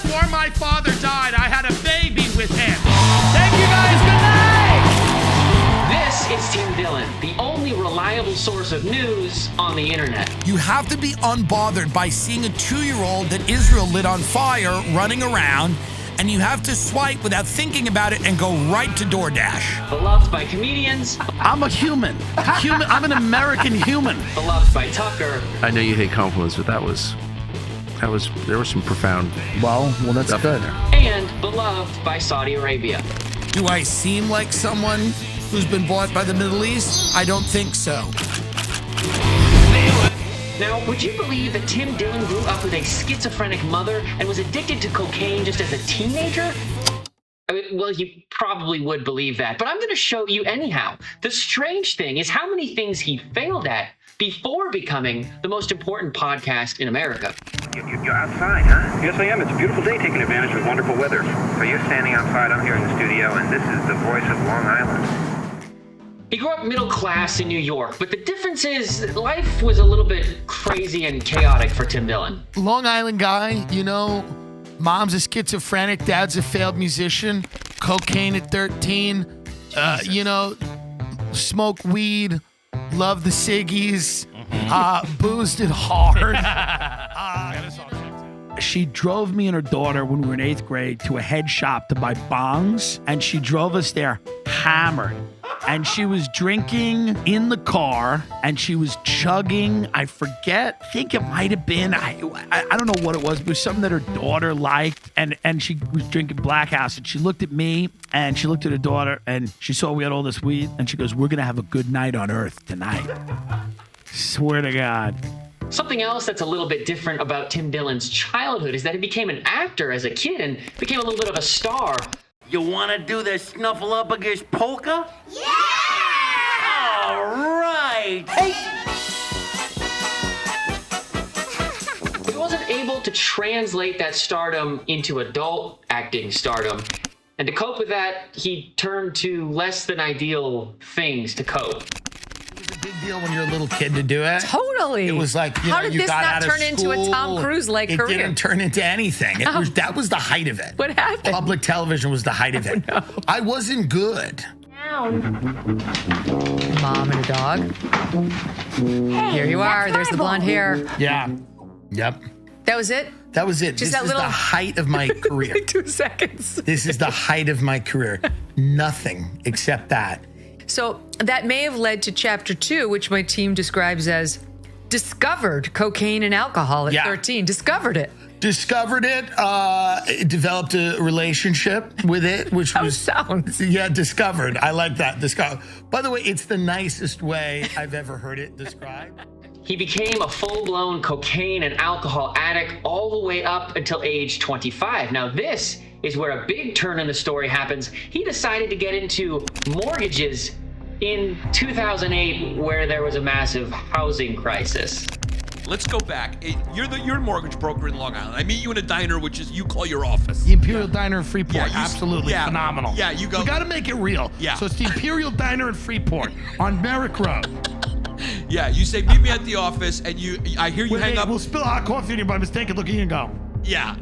Before my father died, I had a baby with him. Thank you guys. Good night. This is Tim Dillon, the only reliable source of news on the internet. You have to be unbothered by seeing a 2-year-old that Israel lit on fire running around, and you have to swipe without thinking about it and go right to DoorDash. Beloved by comedians. I'm a human. I'm an American human. Beloved by Tucker. I know you hate compliments, but there was some profound. Well, that's stuff good. in there. And beloved by Saudi Arabia. Do I seem like someone who's been bought by the Middle East? I don't think so. Now, would you believe that Tim Dillon grew up with a schizophrenic mother and was addicted to cocaine just as a teenager? I mean, well, you probably would believe that, but I'm going to show you anyhow. The strange thing is how many things he failed at before becoming the most important podcast in America. You're outside, huh? Yes, I am. It's a beautiful day, taking advantage of wonderful weather. So you're standing outside, I'm here in the studio, and this is the voice of Long Island. He grew up middle class in New York, but the difference is life was a little bit crazy and chaotic for Tim Dillon. Long Island guy, you know, mom's a schizophrenic, dad's a failed musician, cocaine at 13, you know, smoke weed, love the ciggies, boozed it hard. She drove me and her daughter when we were in 8th grade to a head shop to buy bongs, and she drove us there hammered. And she was drinking in the car, and she was chugging. I think it might have been, I don't know what it was, but it was something that her daughter liked. And she was drinking Black House, and she looked at me, and she looked at her daughter, and she saw we had all this weed, and she goes, "We're going to have a good night on Earth tonight." Swear to God. Something else that's a little bit different about Tim Dillon's childhood is that he became an actor as a kid and became a little bit of a star. You want to do the snuffle up against polka? Yeah! All right. Hey. He wasn't able to translate that stardom into adult acting stardom. And to cope with that, he turned to less than ideal things to cope. It was a big deal when you're a little kid to do it. Totally. It was like, how did you this got not out of turn into a school, Tom Cruise-like career? It didn't turn into anything. That was the height of it. What happened? Public television was the height of it. No. I wasn't good. Mom and a dog. Here you are. There's the blonde hair. Yeah. Yep. That was it? That was it. Just this that is little- the height of my career. Like 2 seconds. This is the height of my career. Nothing except that. So that may have led to chapter 2, which my team describes as discovered cocaine and alcohol at 13. Discovered it. Discovered it, developed a relationship with it, which How was sounds. Yeah, discovered. I like that. Discover. By the way, it's the nicest way I've ever heard it described. He became a full-blown cocaine and alcohol addict all the way up until age 25. Now this is where a big turn in the story happens. He decided to get into mortgages in 2008, where there was a massive housing crisis. Let's go back. You're a mortgage broker in Long Island. I meet you in a diner, which is you call your office. The Imperial Diner in Freeport. Yeah, Absolutely phenomenal. Yeah, you go. We got to make it real. Yeah. So it's the Imperial Diner in Freeport on Merrick Road. Yeah, you say meet me at the office, and I hear you hang up. We'll spill hot coffee on you by mistake and look at you and go. Yeah.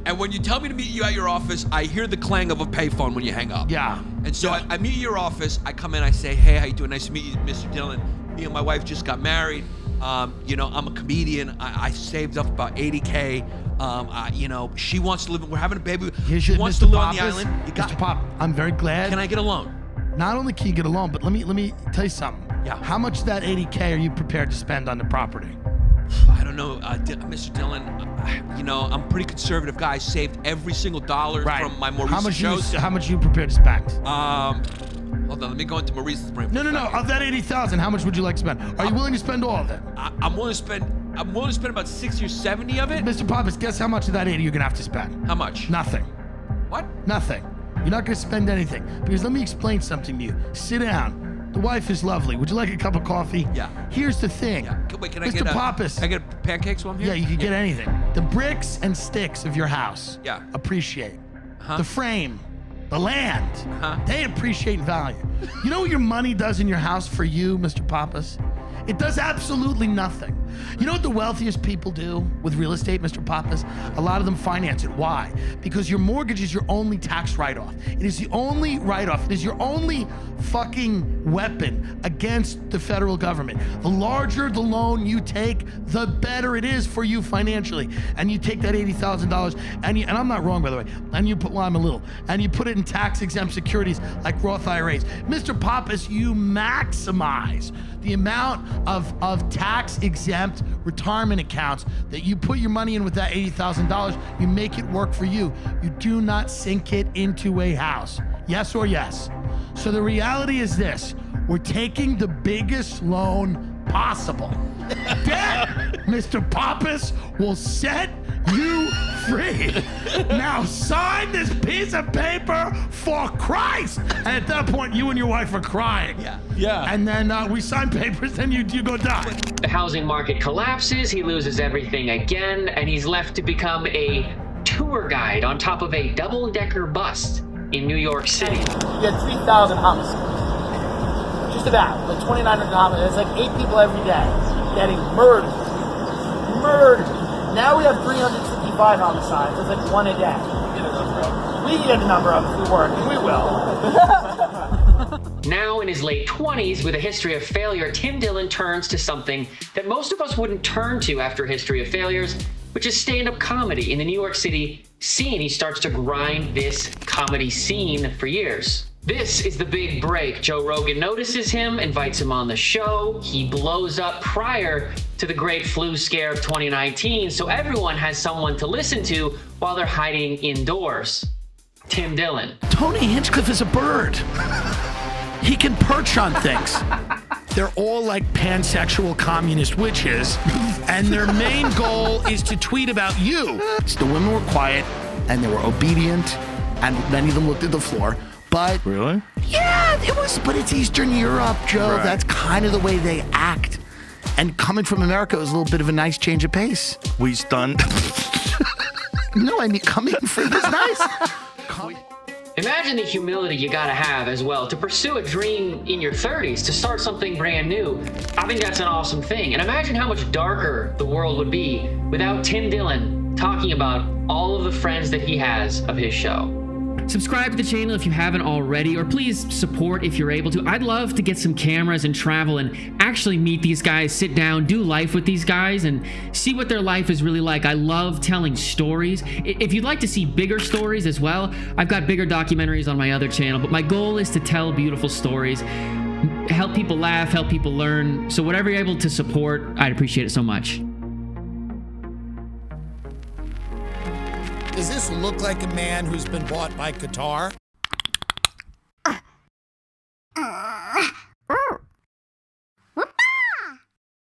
And when you tell me to meet you at your office, I hear the clang of a payphone when you hang up. Yeah. And so I meet you at your office. I come in. I say, hey, how you doing? Nice to meet you, Mr. Dillon. Me and my wife just got married. You know, I'm a comedian. I saved up about $80K. You know, she wants to live. We're having a baby. She wants to live on the island. You got Mr. Pop, I'm very glad. Can I get a loan? Not only can you get a loan, but let me tell you something. Yeah. How much of that $80K are you prepared to spend on the property? I don't know, Mr. Dillon. You know, I'm a pretty conservative guy. I saved every single dollar from my more recent shows. How much are you prepared to spend? Hold on, let me go into Maurice's brain. No. Of that $80,000, how much would you like to spend? Are you willing to spend all of it? I'm willing to spend about 60 or 70 of it. Mr. Pappas, guess how much of that 80 you're gonna have to spend? How much? Nothing. What? Nothing. You're not gonna spend anything. Because let me explain something to you. Sit down. The wife is lovely. Would you like a cup of coffee? Yeah. Here's the thing. Yeah. Wait, can I Mr. get Pappas. Can I get pancakes while I'm here? Yeah, you can get anything. The bricks and sticks of your house. Yeah. Appreciate. Uh-huh. The frame, the land, Uh-huh. they appreciate value. You know what your money does in your house for you, Mr. Pappas? It does absolutely nothing. You know what the wealthiest people do with real estate, Mr. Pappas? A lot of them finance it. Why? Because your mortgage is your only tax write-off. It is the only write-off. It is your only fucking weapon against the federal government. The larger the loan you take, the better it is for you financially. And you take that $80,000 and I'm not wrong, by the way, and you put, well, I'm a little, and you put it in tax-exempt securities like Roth IRAs. Mr. Pappas, you maximize the amount of tax-exempt retirement accounts that you put your money in with that $80,000. You make it work for you. You do not sink it into a house. Yes or yes? So the reality is this. We're taking the biggest loan possible. That, Mr. Pappas, will set you free. Now sign this piece of paper for Christ. And at that point, you and your wife are crying. Yeah. And then we sign papers, then you go die. The housing market collapses, he loses everything again, and he's left to become a tour guide on top of a double-decker bus in New York City. You had 3,000 homicides. Just about. Like 2,900 homicides. It's like 8 people every day getting murdered. Now we have 365 homicides. It's like 1 a day. We can get a number of if we work, and we will. Now in his late 20s, with a history of failure, Tim Dillon turns to something that most of us wouldn't turn to after a history of failures, which is stand-up comedy in the New York City scene. He starts to grind this comedy scene for years. This is the big break. Joe Rogan notices him, invites him on the show. He blows up prior to the great flu scare of 2019, so everyone has someone to listen to while they're hiding indoors. Tim Dillon. Tony Hinchcliffe is a bird. He can perch on things. They're all like pansexual communist witches, and their main goal is to tweet about you. The women were quiet, and they were obedient, and many of them looked at the floor. But Really? yeah, it was. But it's Eastern Europe, Joe. Right. That's kind of the way they act. And coming from America, it was a little bit of a nice change of pace. We stunned. No, I mean coming from it's nice. Imagine the humility you gotta have as well to pursue a dream in your 30s, to start something brand new. I think that's an awesome thing. And imagine how much darker the world would be without Tim Dillon talking about all of the friends that he has of his show. Subscribe to the channel if you haven't already, or please support if you're able to. I'd love to get some cameras and travel and actually meet these guys, sit down, do life with these guys, and see what their life is really like. I love telling stories. If you'd like to see bigger stories as well, I've got bigger documentaries on my other channel, but my goal is to tell beautiful stories, help people laugh, help people learn. So whatever you're able to support, I'd appreciate it so much. Does this look like a man who's been bought by Qatar?